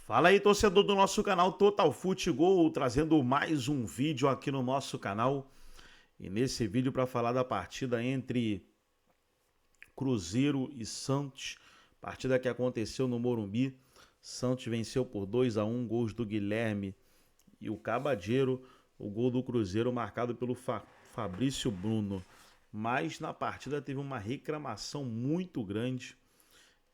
Fala aí, torcedor do nosso canal Total Futebol, trazendo mais um vídeo aqui no nosso canal. E nesse vídeo para falar da partida entre Cruzeiro e Santos, partida que aconteceu no Morumbi. Santos venceu por 2-1, gols do Guilherme e o Cabadeiro. O gol do Cruzeiro marcado pelo Fabrício Bruno. Mas na partida teve uma reclamação muito grande.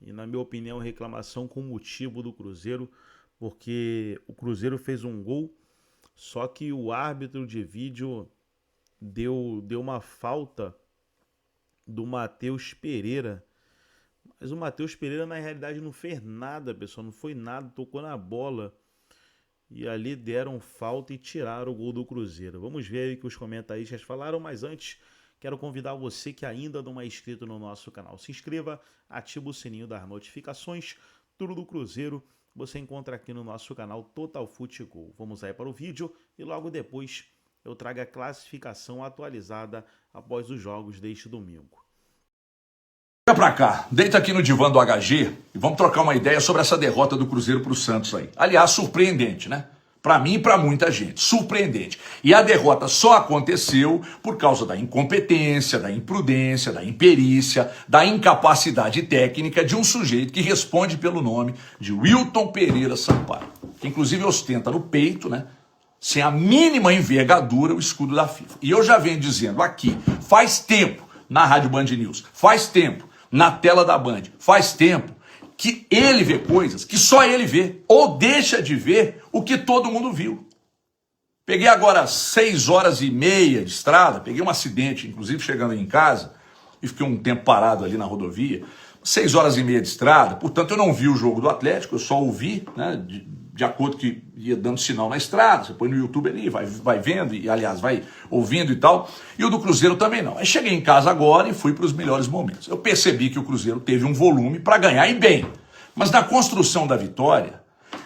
E na minha opinião, reclamação com motivo do Cruzeiro, porque o Cruzeiro fez um gol, só que o árbitro de vídeo deu uma falta do Matheus Pereira. Mas o Matheus Pereira na realidade não fez nada, pessoal, não foi nada, tocou na bola. E ali deram falta e tiraram o gol do Cruzeiro. Vamos ver aí o que os comentaristas falaram, mas antes quero convidar você que ainda não é inscrito no nosso canal. Se inscreva, ative o sininho das notificações. Tudo do Cruzeiro você encontra aqui no nosso canal Total Futebol. Vamos aí para o vídeo e logo depois eu trago a classificação atualizada após os jogos deste domingo. Vem pra cá, deita aqui no divã do HG e vamos trocar uma ideia sobre essa derrota do Cruzeiro pro Santos aí. Aliás, surpreendente, né? Para mim e para muita gente, surpreendente. E a derrota só aconteceu por causa da incompetência, da imprudência, da imperícia, da incapacidade técnica de um sujeito que responde pelo nome de Wilton Pereira Sampaio, que inclusive ostenta no peito, né, sem a mínima envergadura, o escudo da FIFA. E eu já venho dizendo aqui, faz tempo, na Rádio Band News, faz tempo, na tela da Band, faz tempo, que ele vê coisas que só ele vê, ou deixa de ver o que todo mundo viu. Peguei agora 6h30 de estrada, peguei um acidente, inclusive chegando em casa, e fiquei um tempo parado ali na rodovia, 6h30 de estrada, portanto eu não vi o jogo do Atlético, eu só ouvi, né, de acordo que ia dando sinal na estrada, você põe no YouTube ali, vai vendo, e aliás, vai ouvindo e tal, e o do Cruzeiro também não. Aí cheguei em casa agora e fui para os melhores momentos. Eu percebi que o Cruzeiro teve um volume para ganhar e bem, mas na construção da vitória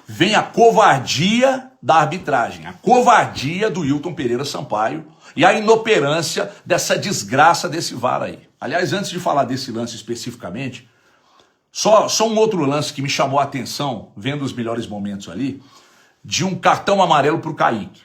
vem a covardia da arbitragem, a covardia do Wilton Pereira Sampaio e a inoperância dessa desgraça desse VAR aí. Aliás, antes de falar desse lance especificamente, só um outro lance que me chamou a atenção, vendo os melhores momentos ali, de um cartão amarelo para o Kaique.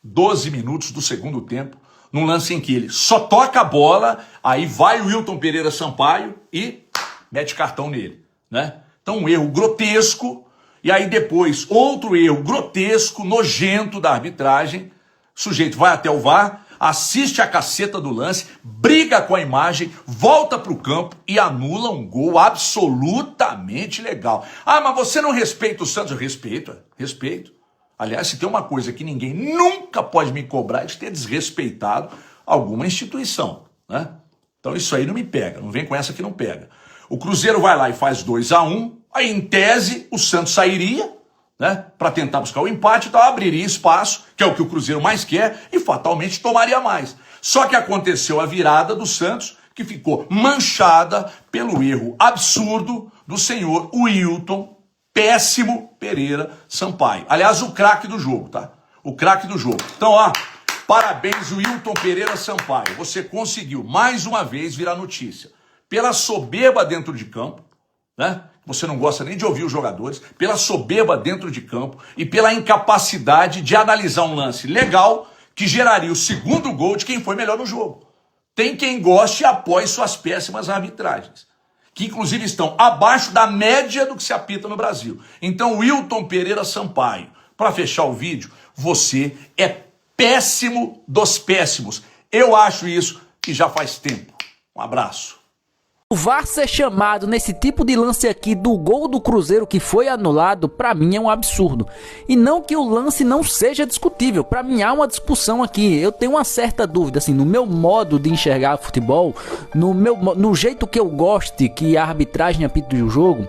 12 minutos do segundo tempo, num lance em que ele só toca a bola, aí vai o Wilton Pereira Sampaio e mete cartão nele, né? Então um erro grotesco, e aí depois outro erro grotesco, nojento da arbitragem, o sujeito vai até o VAR, assiste a caceta do lance, briga com a imagem, volta para o campo e anula um gol absolutamente legal. Ah, mas você não respeita o Santos? Eu respeito. Aliás, se tem uma coisa que ninguém nunca pode me cobrar é de ter desrespeitado alguma instituição, né? Então isso aí não me pega, não vem com essa que não pega. O Cruzeiro vai lá e faz 2-1, aí em tese o Santos sairia, né, para tentar buscar o empate, então abriria espaço, que é o que o Cruzeiro mais quer, e fatalmente tomaria mais. Só que aconteceu a virada do Santos, que ficou manchada pelo erro absurdo do senhor Wilton Péssimo Pereira Sampaio. Aliás, o craque do jogo, tá? O craque do jogo. Então, ó, parabéns, Wilton Pereira Sampaio. Você conseguiu, mais uma vez, virar notícia. Pela soberba dentro de campo, né? Você não gosta nem de ouvir os jogadores, pela soberba dentro de campo e pela incapacidade de analisar um lance legal que geraria o segundo gol de quem foi melhor no jogo. Tem quem goste e apoie suas péssimas arbitragens, que inclusive estão abaixo da média do que se apita no Brasil. Então, Wilton Pereira Sampaio, para fechar o vídeo, você é péssimo dos péssimos. Eu acho isso que já faz tempo. Um abraço. O VAR ser chamado nesse tipo de lance aqui do gol do Cruzeiro que foi anulado, pra mim é um absurdo. E não que o lance não seja discutível, pra mim há uma discussão aqui. Eu tenho uma certa dúvida, assim, no meu modo de enxergar futebol, no jeito que eu goste que a arbitragem apite o jogo,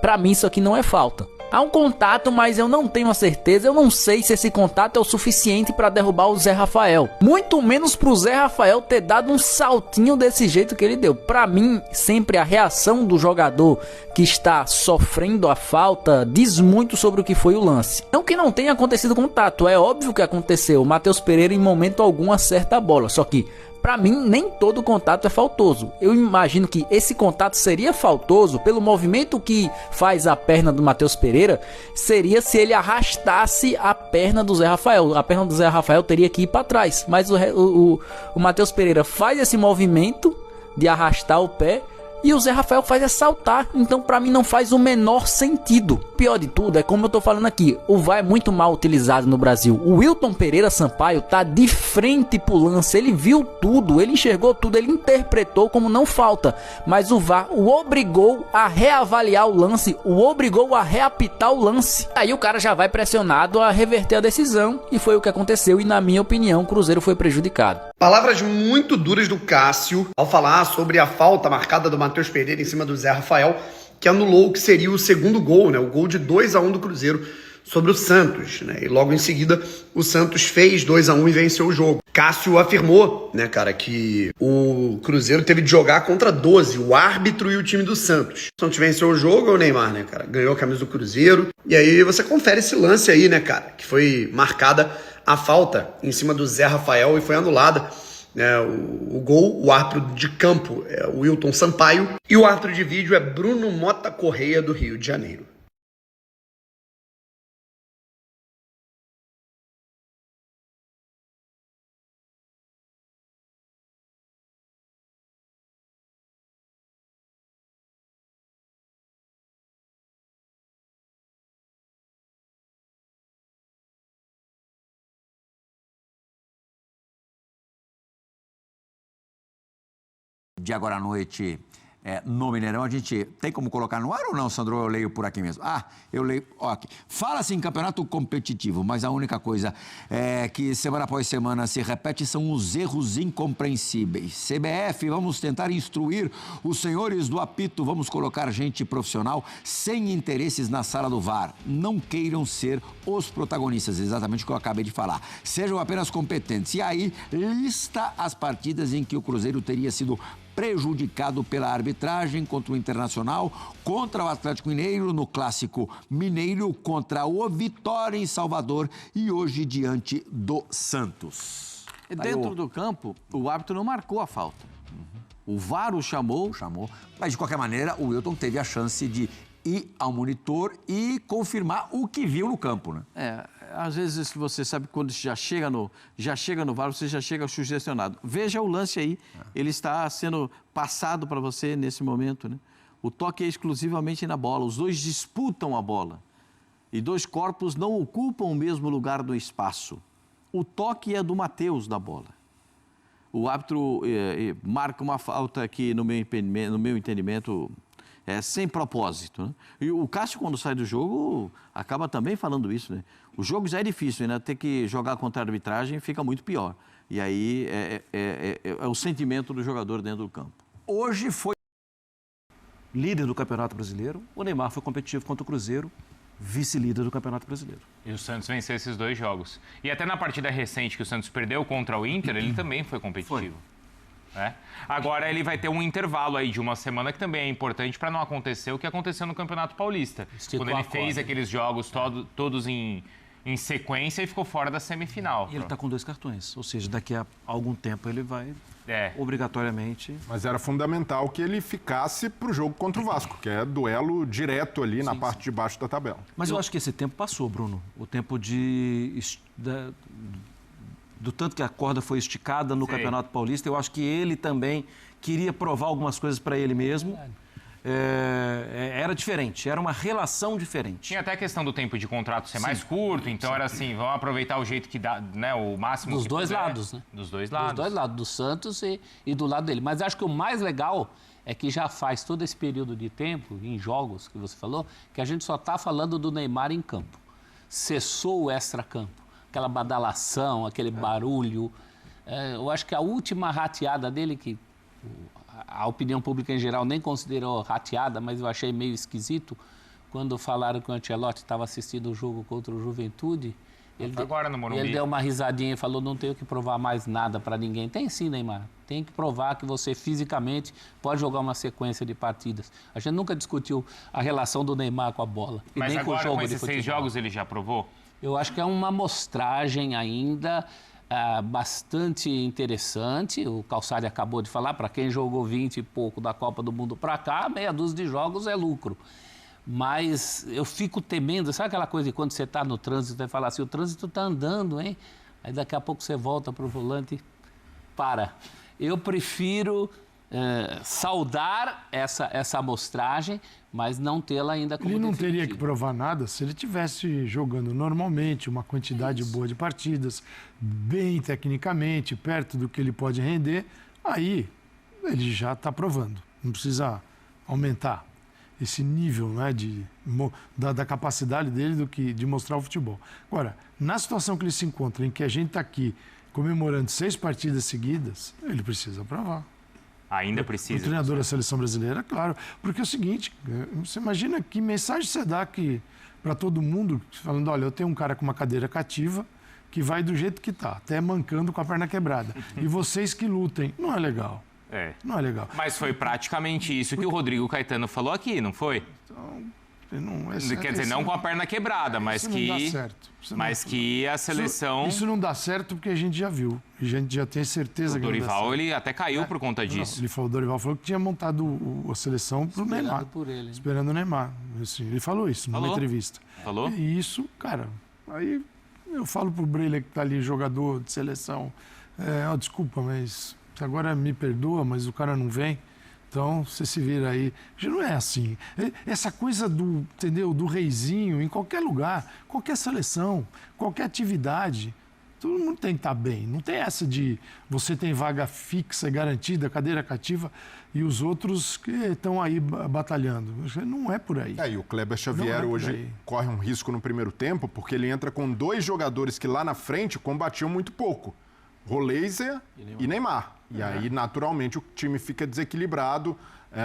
pra mim isso aqui não é falta. Há um contato, mas eu não tenho a certeza, eu não sei se esse contato é o suficiente para derrubar o Zé Rafael. Muito menos pro Zé Rafael ter dado um saltinho desse jeito que ele deu. Para mim, sempre a reação do jogador que está sofrendo a falta diz muito sobre o que foi o lance. Não que não tenha acontecido contato, é óbvio que aconteceu. O Matheus Pereira em momento algum acerta a bola, só que Pra mim, nem todo contato é faltoso. Eu imagino que esse contato seria faltoso pelo movimento que faz a perna do Matheus Pereira, seria se ele arrastasse a perna do Zé Rafael. A perna do Zé Rafael teria que ir para trás, mas o Matheus Pereira faz esse movimento de arrastar o pé e o Zé Rafael faz é saltar. Então pra mim não faz o menor sentido. Pior de tudo é como eu tô falando aqui, o VAR é muito mal utilizado no Brasil. O Wilton Pereira Sampaio tá de frente pro lance, ele viu tudo, ele enxergou tudo, ele interpretou como não falta, mas o VAR o obrigou a reavaliar o lance, o obrigou a reapitar o lance. Aí o cara já vai pressionado a reverter a decisão e foi o que aconteceu e na minha opinião o Cruzeiro foi prejudicado. Palavras muito duras do Cássio ao falar sobre a falta marcada do Matheus Pereira em cima do Zé Rafael, que anulou o que seria o segundo gol, né? O gol de 2-1 do Cruzeiro sobre o Santos, né? E logo em seguida o Santos fez 2-1 e venceu o jogo. Cássio afirmou, né, cara, que o Cruzeiro teve de jogar contra 12, o árbitro e o time do Santos. O Santos venceu o jogo, é o Neymar, né, cara? Ganhou a camisa do Cruzeiro. E aí você confere esse lance aí, né, cara? Que foi marcada a falta em cima do Zé Rafael e foi anulada. O gol, o árbitro de campo é o Wilton Sampaio e o árbitro de vídeo é Bruno Mota Correia, do Rio de Janeiro. De agora à noite no Mineirão, a gente tem como colocar no ar ou não, Sandro? Eu leio por aqui mesmo. Eu leio. Ok. Fala-se em campeonato competitivo, mas a única coisa que semana após semana se repete são os erros incompreensíveis. CBF, vamos tentar instruir os senhores do apito, vamos colocar gente profissional sem interesses na sala do VAR. Não queiram ser os protagonistas, exatamente o que eu acabei de falar. Sejam apenas competentes. E aí, lista as partidas em que o Cruzeiro teria sido prejudicado pela arbitragem contra o Internacional, contra o Atlético Mineiro, no Clássico Mineiro, contra o Vitória em Salvador e hoje diante do Santos. Dentro do campo, o árbitro não marcou a falta. O VAR o chamou. Mas, de qualquer maneira, o Wilton teve a chance de ir ao monitor e confirmar o que viu no campo, né? Às vezes você sabe que quando já chega no VAR, você já chega sugestionado. Veja o lance aí, ele está sendo passado para você nesse momento, né? O toque é exclusivamente na bola, os dois disputam a bola e dois corpos não ocupam o mesmo lugar do espaço. O toque é do Matheus da bola. O árbitro marca uma falta que, no meu entendimento, sem propósito, né? E o Cássio, quando sai do jogo, acaba também falando isso, né? O jogo já é difícil, né? Ter que jogar contra a arbitragem fica muito pior. E aí é o sentimento do jogador dentro do campo. Hoje foi líder do Campeonato Brasileiro, o Neymar foi competitivo contra o Cruzeiro, vice-líder do Campeonato Brasileiro. E o Santos venceu esses dois jogos. E até na partida recente que o Santos perdeu contra o Inter, ele também foi competitivo. Agora ele vai ter um intervalo aí de uma semana que também é importante para não acontecer o que aconteceu no Campeonato Paulista. Quando ele fez aqueles jogos todos em sequência e ficou fora da semifinal. E ele está com 2 cartões, ou seja, daqui a algum tempo ele vai obrigatoriamente... Mas era fundamental que ele ficasse para o jogo contra o Vasco, que é duelo direto ali na parte de baixo da tabela. Mas eu acho que esse tempo passou, Bruno. O tempo do tanto que a corda foi esticada no Campeonato Paulista, eu acho que ele também queria provar algumas coisas para ele mesmo. Era diferente, era uma relação diferente. Tinha até a questão do tempo de contrato ser mais curto, então era assim, vamos aproveitar o jeito que dá, né, o máximo dos que dois puder. Lados, né? Dos dois lados. Dos dois lados, do Santos e do lado dele. Mas acho que o mais legal é que já faz todo esse período de tempo, em jogos que você falou, que a gente só está falando do Neymar em campo. Cessou o extra-campo, aquela badalação, aquele barulho. Eu acho que a última rateada dele, que a opinião pública em geral nem considerou rateada, mas eu achei meio esquisito, quando falaram que o Ancelotti estava assistindo o jogo contra o Juventude, Agora no Morumbi. Ele deu uma risadinha e falou, não tenho que provar mais nada para ninguém. Tem sim, Neymar. Tem que provar que você fisicamente pode jogar uma sequência de partidas. A gente nunca discutiu a relação do Neymar com a bola. Mas agora, com esses 6 jogos, ele já provou? Eu acho que é uma amostragem ainda. bastante interessante. O Calçari acabou de falar, para quem jogou 20 e pouco da Copa do Mundo para cá, meia dúzia de jogos é lucro. Mas eu fico temendo, sabe aquela coisa de quando você está no trânsito e fala assim, o trânsito está andando, hein? Aí daqui a pouco você volta para o volante e para. Eu prefiro saudar essa amostragem, mas não tê-la ainda como Ele não definitiva. teria que provar nada se ele estivesse jogando normalmente, uma quantidade boa de partidas, bem tecnicamente, perto do que ele pode render, aí ele já está provando. Não precisa aumentar esse nível, né, da capacidade dele de mostrar o futebol. Agora, na situação que ele se encontra, em que a gente está aqui comemorando 6 partidas seguidas, ele precisa provar. Ainda precisa. O treinador da seleção brasileira, claro. Porque é o seguinte, você imagina que mensagem você dá para todo mundo, falando, olha, eu tenho um cara com uma cadeira cativa que vai do jeito que está, até mancando com a perna quebrada. E vocês que lutem. Não é legal. Não é legal. Mas foi praticamente isso que o Rodrigo Caetano falou aqui, não foi? Quer dizer, não com a perna quebrada, mas que... Não dá certo. Mas que a seleção... Isso não dá certo porque a gente já viu. A gente já tem certeza que não dá certo. O Dorival, ele até caiu por conta disso. O Dorival falou que tinha montado a seleção para o Neymar. Por ele. Esperando o Neymar. Assim, ele falou isso numa entrevista. Falou? E isso, cara, aí eu falo pro Breler que tá ali, jogador de seleção, desculpa, mas agora me perdoa, mas o cara não vem. Então, você se vira aí. Já não é assim. Essa coisa do reizinho, em qualquer lugar, qualquer seleção, qualquer atividade, todo mundo tem que estar bem. Não tem essa de você tem vaga fixa, garantida, cadeira cativa, e os outros que estão aí batalhando. Não é por aí. E o Kleber Xavier hoje corre um risco no primeiro tempo, porque ele entra com 2 jogadores que lá na frente combatiam muito pouco. Roleiser e Neymar. E aí, naturalmente, o time fica desequilibrado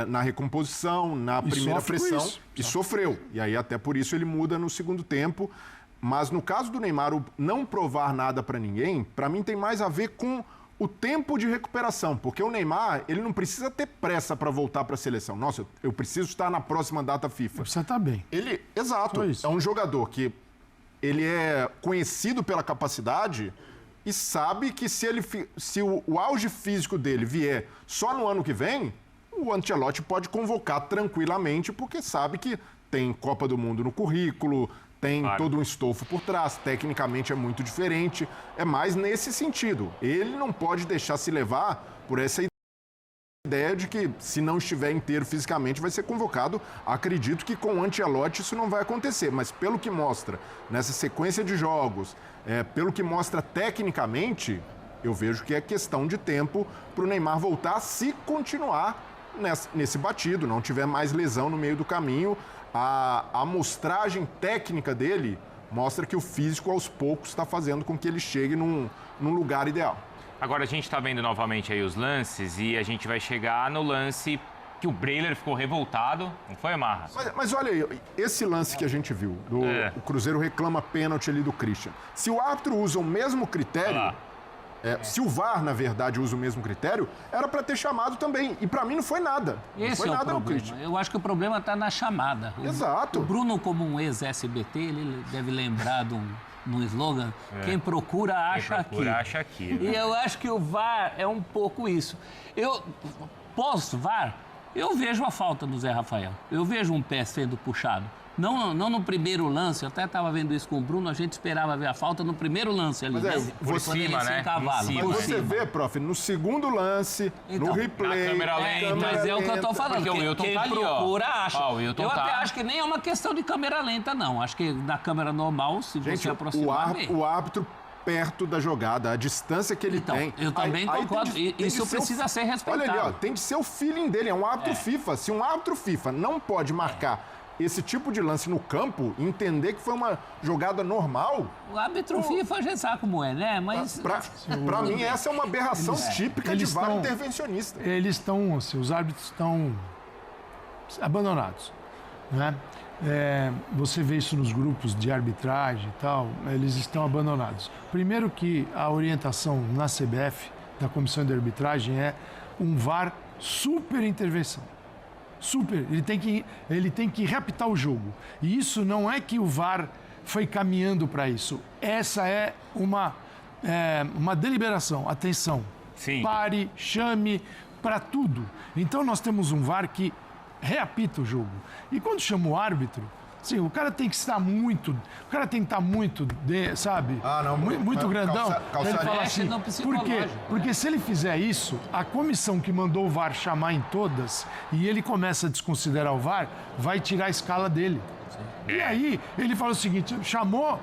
na recomposição, na primeira pressão, e sofreu. E aí, até por isso, ele muda no segundo tempo. Mas no caso do Neymar, o não provar nada para ninguém, para mim tem mais a ver com o tempo de recuperação. Porque o Neymar, ele não precisa ter pressa para voltar para a seleção. Nossa, eu preciso estar na próxima data FIFA. Precisa estar bem. Exato. É um jogador que ele é conhecido pela capacidade... E sabe que se o auge físico dele vier só no ano que vem, o Ancelotti pode convocar tranquilamente, porque sabe que tem Copa do Mundo no currículo, tem todo um estofo por trás, tecnicamente é muito diferente. É mais nesse sentido. Ele não pode deixar se levar por essa ideia de que, se não estiver inteiro fisicamente, vai ser convocado. Acredito que com o Ancelotti isso não vai acontecer, mas pelo que mostra nessa sequência de jogos, pelo que mostra tecnicamente, eu vejo que é questão de tempo para o Neymar voltar, se continuar nesse batido, não tiver mais lesão no meio do caminho. A amostragem técnica dele mostra que o físico, aos poucos, está fazendo com que ele chegue num lugar ideal. Agora a gente está vendo novamente aí os lances e a gente vai chegar no lance que o Breler ficou revoltado, não foi, Marra? Mas olha aí, esse lance que a gente viu, o Cruzeiro reclama pênalti ali do Christian. Se o árbitro usa o mesmo critério, se o VAR, na verdade, usa o mesmo critério, era para ter chamado também. E para mim não foi nada. Esse é o problema. Eu acho que o problema está na chamada. Exato. O Bruno, como um ex-SBT, ele deve lembrar no slogan, quem procura acha aqui. E eu acho que o VAR é um pouco isso. Pós-VAR, eu vejo a falta do Zé Rafael. Eu vejo um pé sendo puxado. Não no primeiro lance, eu até estava vendo isso com o Bruno, a gente esperava ver a falta no primeiro lance ali. Mas por cima, né? Mas você vê, prof, no segundo lance, no replay... Na câmera lenta. Mas é o que eu estou falando, porque o Wilton quem tá ali, procura acha. Eu até acho que nem é uma questão de câmera lenta, não. Acho que na câmera normal, se você aproximar... O árbitro perto da jogada, a distância que ele tem... Eu também concordo, isso precisa ser respeitado. Olha ali, tem de ser o feeling dele, é um árbitro FIFA. Se um árbitro FIFA não pode marcar esse tipo de lance no campo, entender que foi uma jogada normal... O árbitro FIFA a gente sabe como é, né? Mas... Pra mim, essa é uma aberração típica de VAR intervencionista. Os árbitros estão abandonados, né? Você vê isso nos grupos de arbitragem e tal, eles estão abandonados. Primeiro que a orientação na CBF, da Comissão de Arbitragem, é um VAR super intervenção. Super. Ele tem que reapitar o jogo. E isso não é que o VAR foi caminhando para isso. Essa é uma uma deliberação. Atenção. Sim. Pare, chame, para tudo. Então nós temos um VAR que reapita o jogo. E quando chama o árbitro, sim, o cara tem que estar muito, sabe? Ah, não, muito grandão. calça Ele fala assim, no por quê? psicológico. Porque se ele fizer isso, a comissão que mandou o VAR chamar em todas e ele começa a desconsiderar o VAR, vai tirar a escala dele. E aí ele fala o seguinte, chamou,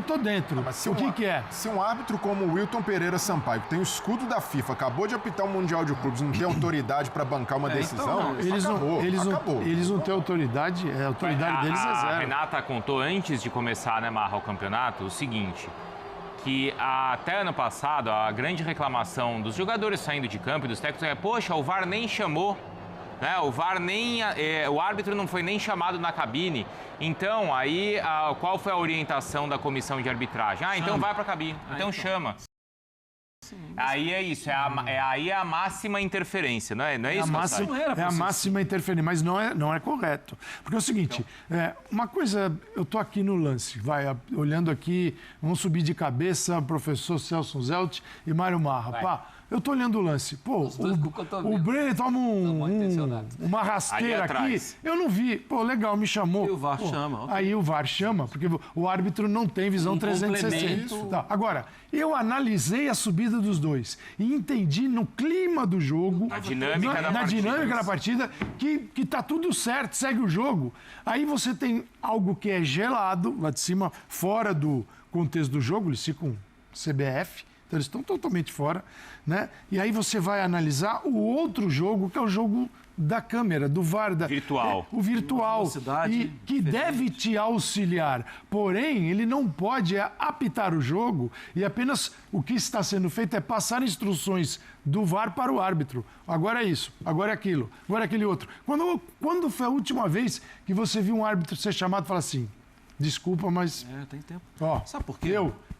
tô dentro. Mas o que é? Se um árbitro como o Wilton Pereira Sampaio, que tem o escudo da FIFA, acabou de apitar o Mundial de Clubes, não tem autoridade para bancar uma decisão, Eles não têm autoridade, a autoridade deles é A zero. Renata contou antes de começar, né, Marra, o campeonato, o seguinte, que até ano passado a grande reclamação dos jogadores saindo de campo e dos técnicos é, poxa, o VAR nem chamou, né, o VAR nem, o árbitro não foi nem chamado na cabine. Então, aí, qual foi a orientação da comissão de arbitragem? Então vai para a cabine, então chama. Aí é isso, aí é a máxima interferência, não é isso? É a máxima interferência, mas não é correto. Porque é o seguinte, uma coisa, eu estou aqui no lance, olhando aqui, vamos subir de cabeça, professor Celso Zelt e Mário Marra. Pá, eu estou olhando o lance. Pô, o Brenner toma uma rasteira aqui, eu não vi. Pô, legal, me chamou. E o VAR chama. Aí o VAR chama, porque o árbitro não tem visão 360. Tá, agora, eu analisei a subida dos dois e entendi no clima do jogo, na dinâmica da partida, que tá tudo certo, segue o jogo. Aí você tem algo que é gelado, lá de cima, fora do contexto do jogo, eles ficam CBF, então eles estão totalmente fora, né? E aí você vai analisar o outro jogo, que é o jogo da câmera, do VAR. Virtual. O virtual. E que deve te auxiliar. Porém, ele não pode apitar o jogo e apenas o que está sendo feito é passar instruções do VAR para o árbitro. Agora é isso, agora é aquilo, agora é aquele outro. Quando foi a última vez que você viu um árbitro ser chamado e falar assim, desculpa, mas... tem tempo. Ó, sabe por quê?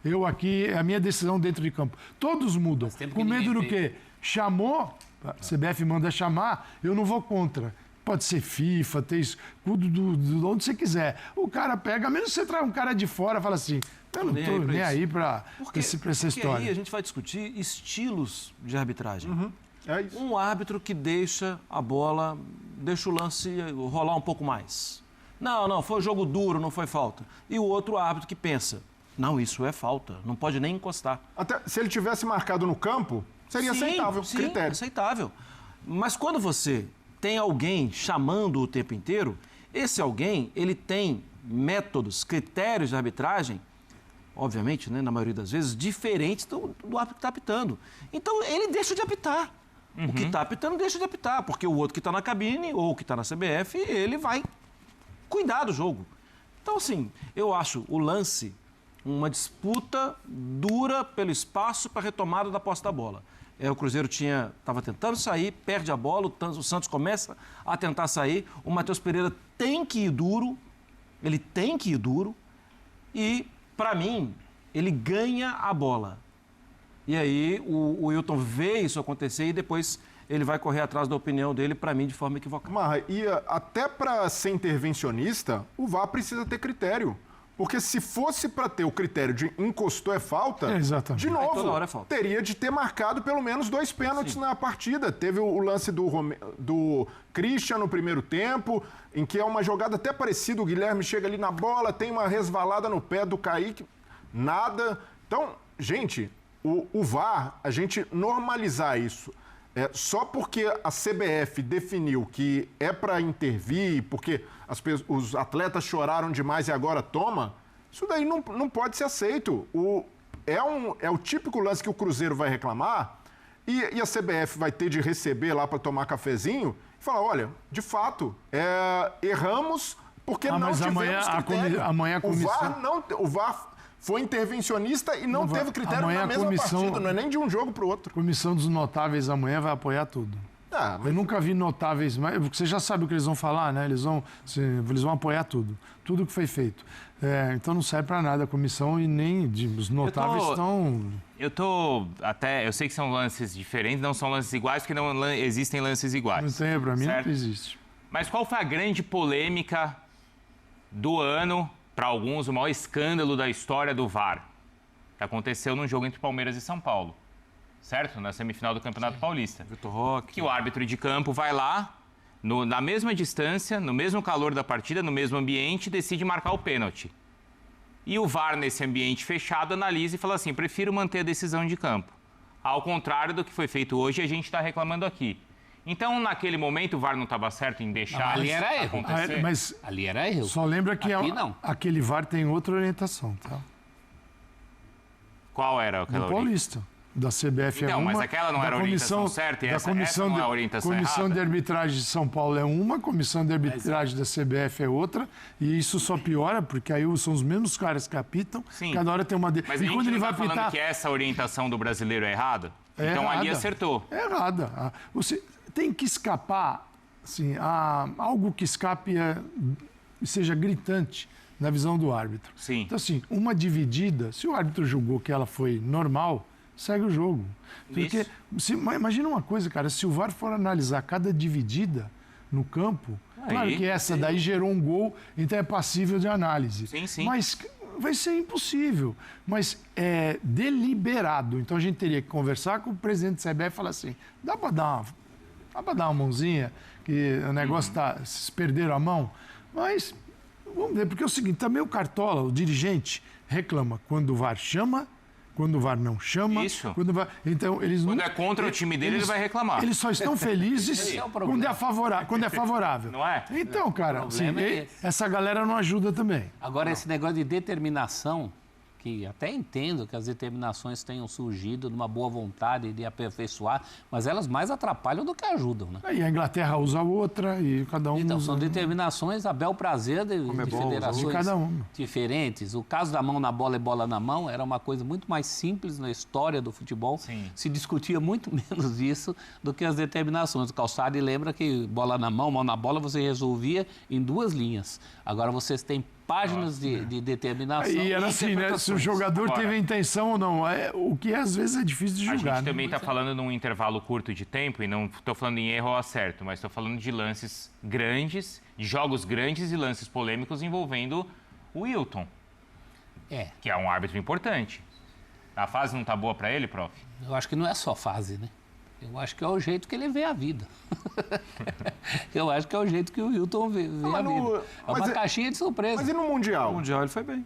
Eu aqui, a minha decisão dentro de campo. Todos mudam. Com medo do quê? Chamou, a CBF manda chamar, eu não vou contra. Pode ser FIFA, ter escudo de onde você quiser. O cara pega, mesmo que você traz um cara de fora e fala assim, eu não estou nem aí para essa história. Porque aí a gente vai discutir estilos de arbitragem. É isso. Um árbitro que deixa a bola, deixa o lance rolar um pouco mais. Não, foi jogo duro, não foi falta. E o outro árbitro que pensa, não, isso é falta, não pode nem encostar. Até se ele tivesse marcado no campo, seria aceitável, critério. Aceitável. Mas quando você tem alguém chamando o tempo inteiro, esse alguém, ele tem métodos, critérios de arbitragem, obviamente, né, na maioria das vezes, diferentes do árbitro que está apitando. Então, ele deixa de apitar. O que está apitando deixa de apitar, porque o outro que está na cabine ou que está na CBF, ele vai cuidar do jogo. Então, assim, eu acho o lance uma disputa dura pelo espaço para a retomada da posse da bola. O Cruzeiro estava tentando sair, perde a bola, o Santos começa a tentar sair, o Matheus Pereira tem que ir duro, ele tem que ir duro e, para mim, ele ganha a bola. E aí o Wilton vê isso acontecer e depois ele vai correr atrás da opinião dele, para mim, de forma equivocada. Marra, e até para ser intervencionista, o VAR precisa ter critério. Porque se fosse para ter o critério de encostou é falta, de novo, toda hora é falta. Teria de ter marcado pelo menos 2 pênaltis na partida. Teve o lance do Christian no primeiro tempo, em que é uma jogada até parecida, o Guilherme chega ali na bola, tem uma resvalada no pé do Kaique, nada. Então, gente, o VAR, a gente normalizar isso, só porque a CBF definiu que é para intervir, porque os atletas choraram demais e agora toma, isso daí não pode ser aceito. É o típico lance que o Cruzeiro vai reclamar e a CBF vai ter de receber lá para tomar cafezinho e falar, olha, de fato, erramos porque não tivemos critério. Amanhã a comissão... O VAR foi intervencionista e não teve critério na mesma partida, não é nem de um jogo para o outro. A comissão dos notáveis amanhã vai apoiar tudo. Eu nunca vi notáveis, mas você já sabe o que eles vão falar, né? Eles vão apoiar tudo que foi feito. Então não serve para nada a comissão e nem os notáveis estão... Eu sei que são lances diferentes, não são lances iguais, porque não existem lances iguais. Não tem, para mim não existe. Mas qual foi a grande polêmica do ano, para alguns, o maior escândalo da história do VAR? Aconteceu num jogo entre Palmeiras e São Paulo, certo? Na semifinal do Campeonato Paulista. Vitor Roque. Que o árbitro de campo vai lá, na mesma distância, no mesmo calor da partida, no mesmo ambiente, decide marcar o pênalti. E o VAR, nesse ambiente fechado, analisa e fala assim, prefiro manter a decisão de campo. Ao contrário do que foi feito hoje, a gente está reclamando aqui. Então, naquele momento, o VAR não estava certo em deixar ali era erro. acontecer? Mas Ali era erro. só lembra que Aqui não. aquele VAR tem outra orientação, tá? Qual era aquela No Paulista. Da CBF Então, é uma. mas aquela não da era a orientação certa e essa não é a orientação Comissão errada? de arbitragem de São Paulo é uma, comissão de arbitragem da CBF é outra, e isso só piora, porque aí são os mesmos caras que apitam, Sim. cada hora tem uma... Mas e a gente quando ele não vai está falando apitar... que essa orientação do brasileiro é errada? É então ali errada. acertou. É errada. Você tem que escapar, assim, algo que escape e seja gritante na visão do árbitro. Sim. Então, assim, uma dividida, se o árbitro julgou que ela foi normal, segue o jogo. Porque, imagina uma coisa, cara, se o VAR for analisar cada dividida no campo, claro que essa daí gerou um gol, então é passível de análise. Sim, sim. Mas vai ser impossível. Mas é deliberado. Então a gente teria que conversar com o presidente da CBF e falar assim, dá para dar uma mãozinha, que o negócio tá... Vocês perderam a mão. Mas, vamos ver, porque é o seguinte, também o Cartola, o dirigente, reclama quando o VAR chama, quando o VAR não chama. Isso. Quando o VAR... Então, eles Quando não... é contra o time dele, ele vai reclamar. Eles só estão felizes Esse é o quando é, problema. quando é favorável. Não é? Então, cara, assim, problema é esse. essa galera não ajuda também. Agora, esse negócio de determinação, que até entendo que as determinações tenham surgido numa boa vontade de aperfeiçoar, mas elas mais atrapalham do que ajudam, né? E a Inglaterra usa outra e cada um Então, usa... são determinações a bel prazer de federações de cada uma. diferentes. O caso da mão na bola e bola na mão era uma coisa muito mais simples na história do futebol. Sim. Se discutia muito menos isso do que as determinações. O Calçade lembra que bola na mão na bola, você resolvia em 2 linhas. Agora vocês têm páginas de determinação. E era assim, né? Se o jogador Agora, teve a intenção ou não. O que às vezes é difícil de A julgar. gente né? também está falando num intervalo curto de tempo, e não estou falando em erro ou acerto, mas estou falando de lances grandes, de jogos grandes e lances polêmicos envolvendo o Wilton, que é um árbitro importante. A fase não está boa para ele, prof? Eu acho que não é só fase, né? Eu acho que é o jeito que ele vê a vida. Eu acho que é o jeito que o Wilton vê a vida. É uma caixinha de surpresa. Mas e no Mundial? No Mundial ele foi bem.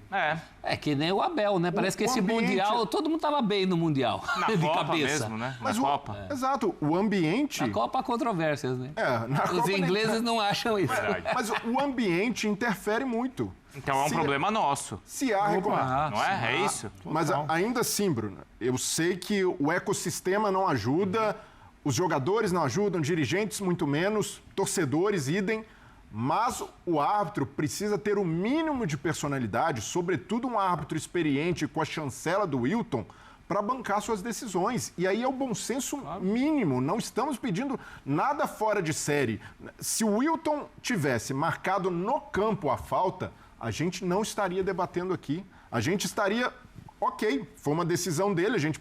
É que nem o Abel, né? Parece que esse ambiente... Mundial, todo mundo estava bem no Mundial. Na de Copa cabeça. mesmo, né? Mas Na Copa. Exato, o ambiente... Na Copa há controvérsias, né? na Os Copa ingleses não acham isso. Mas o ambiente interfere muito. Então é um problema nosso. Se há reclamação. Não é? É isso? Mas ainda assim, Bruno, eu sei que o ecossistema não ajuda, os jogadores não ajudam, dirigentes muito menos, torcedores, idem, mas o árbitro precisa ter o mínimo de personalidade, sobretudo um árbitro experiente com a chancela do Wilton, para bancar suas decisões. E aí é o bom senso mínimo, não estamos pedindo nada fora de série. Se o Wilton tivesse marcado no campo a falta, a gente não estaria debatendo aqui. A gente estaria, ok, foi uma decisão dele, a gente...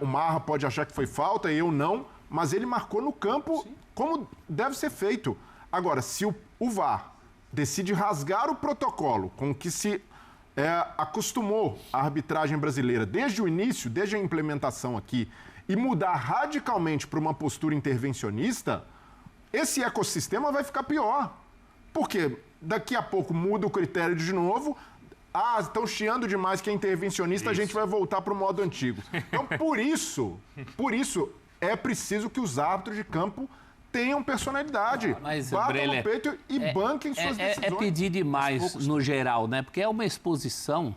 o Marra pode achar que foi falta, eu não, mas ele marcou no campo como deve ser feito. Agora, se o VAR decide rasgar o protocolo com que se acostumou a arbitragem brasileira desde o início, desde a implementação aqui, e mudar radicalmente para uma postura intervencionista, esse ecossistema vai ficar pior. Porque daqui a pouco muda o critério de novo... estão chiando demais que é intervencionista, a gente vai voltar para o modo antigo. Então, por isso é preciso que os árbitros de campo tenham personalidade, batam no peito e banquem suas decisões. É pedir demais no geral, né? Porque é uma exposição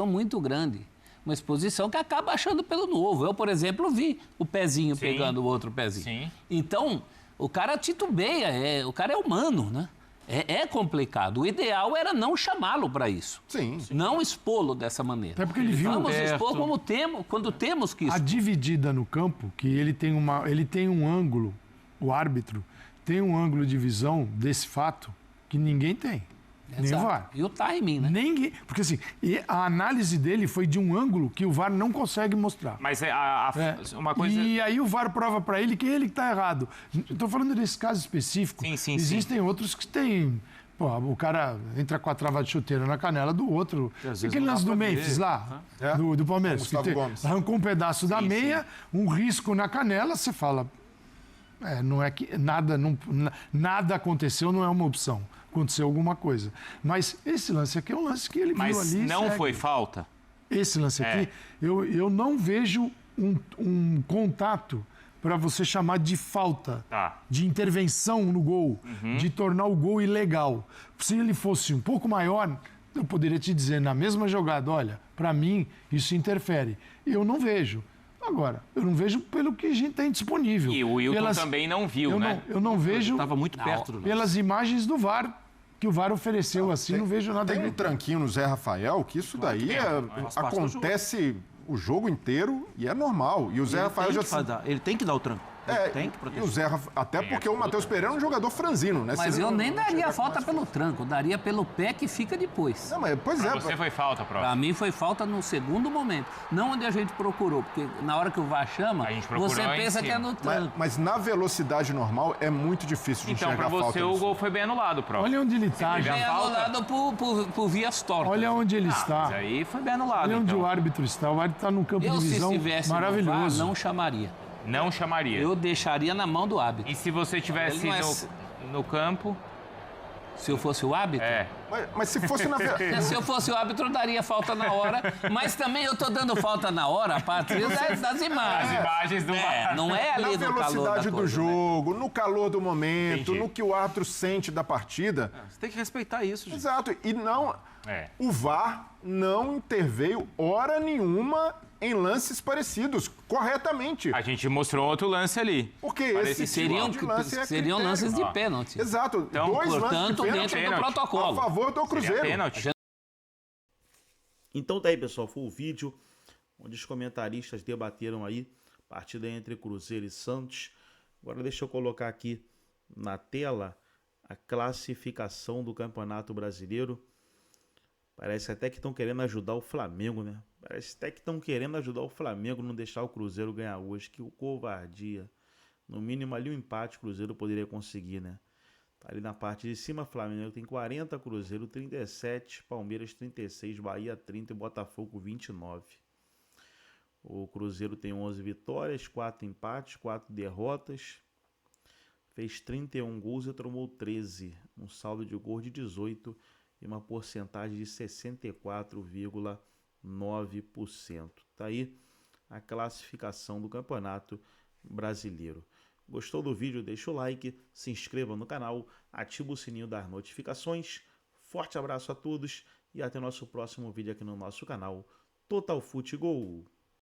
muito grande. Uma exposição que acaba achando pelo novo. Eu, por exemplo, vi o pezinho pegando o outro pezinho. Sim. Então, o cara titubeia, o cara é humano, né? É complicado. O ideal era não chamá-lo para isso. Sim. Não expô-lo dessa maneira. Até porque ele viu... Vamos expor quando temos que expor. A dividida no campo, que ele tem um ângulo, o árbitro tem um ângulo de visão desse fato que ninguém tem. Nem o VAR. E o timing, né? Ninguém. Porque assim, a análise dele foi de um ângulo que o VAR não consegue mostrar. Mas uma coisa... E aí o VAR prova para ele que ele que está errado. Estou falando desse caso específico. Sim. Existem outros que têm Pô, o cara entra com a trava de chuteira na canela do outro. vezes Aquele não dá lance do pra Memphis ver. lá, É. do Palmeiras. Gustavo que Gomes. arrancou um pedaço da meia, um risco na canela, você fala... não é que nada aconteceu, não é uma opção. Aconteceu alguma coisa. Mas esse lance aqui é um lance que ele viu Mas ali. não segue. foi falta? Esse lance aqui, eu não vejo um contato para você chamar de falta, Tá. de intervenção no gol, de tornar o gol ilegal. Se ele fosse um pouco maior, eu poderia te dizer na mesma jogada, olha, para mim isso interfere. Eu não vejo. Agora, eu não vejo pelo que a gente tem disponível. E o Wilton também não viu, né? Eu não vejo Estava muito perto do lance. pelas imagens do VAR, que o VAR ofereceu assim, não vejo nada Tem um gritante. tranquinho no Zé Rafael, que isso daí faz parte do acontece o jogo inteiro e é normal. E o Zé Rafael já... Ele tem que dar o tranco. Ele tem que e proteger. o Zé até porque o Matheus Pereira é um jogador franzino, né? Mas Se ele eu não- nem não daria chegar com falta mais pelo força. tranco, daria pelo pé que fica depois. Não, mas, pois é. Pra você foi falta, Prof. Pra mim foi falta no segundo momento. Não onde a gente procurou, porque na hora que o VAR chama, A gente procurou você em pensa que é cima. no tranco. Mas na velocidade normal é muito difícil de Então, enxergar pra a falta. você, o nisso. gol foi bem anulado, Prof. Olha onde ele está, teve a gente. É falta? anulado por vias tortas. Olha onde ele Mas está. aí foi bem anulado, Olha onde então. o árbitro está. O árbitro está num campo Eu, de se visão estivesse no VAR, maravilhoso. não chamaria. Não chamaria. Eu deixaria na mão do árbitro. E se você tivesse Ele não é- no campo... Se eu fosse o árbitro? É. Mas se fosse na... Se eu fosse o árbitro, eu daria falta na hora. Mas também eu tô dando falta na hora a partir das imagens. As imagens do VAR. Não é Na ali no calor da velocidade do coisa, né? jogo, no calor do momento, Entendi. no que o árbitro sente da partida. Você tem que respeitar isso, gente. Exato. E não... É. O VAR não interveio hora nenhuma em lances parecidos, corretamente. A gente mostrou outro lance ali. Porque Parece esse Seriam, tipo de lance é seriam critério. lances de pênalti. Exato. Então, Dois lances portanto, de pênalti dentro do pênalti. protocolo. a favor do Seria Cruzeiro. pênalti. Então tá aí, pessoal, foi o vídeo onde os comentaristas debateram aí partida entre Cruzeiro e Santos. Agora deixa eu colocar aqui na tela a classificação do Campeonato Brasileiro. Parece até que estão querendo ajudar o Flamengo, né? Parece até que estão querendo ajudar o Flamengo não deixar o Cruzeiro ganhar hoje. Que covardia. No mínimo ali um empate o Cruzeiro poderia conseguir, né? Tá ali na parte de cima, Flamengo tem 40, Cruzeiro 37, Palmeiras 36, Bahia 30 e Botafogo 29. O Cruzeiro tem 11 vitórias, 4 empates, 4 derrotas. Fez 31 gols e tomou 13. Um saldo de gols de 18 e uma porcentagem de 64,9%. Tá aí a classificação do Campeonato Brasileiro. Gostou do vídeo? Deixa o like, se inscreva no canal, ativa o sininho das notificações. Forte abraço a todos e até o nosso próximo vídeo aqui no nosso canal Total Futebol.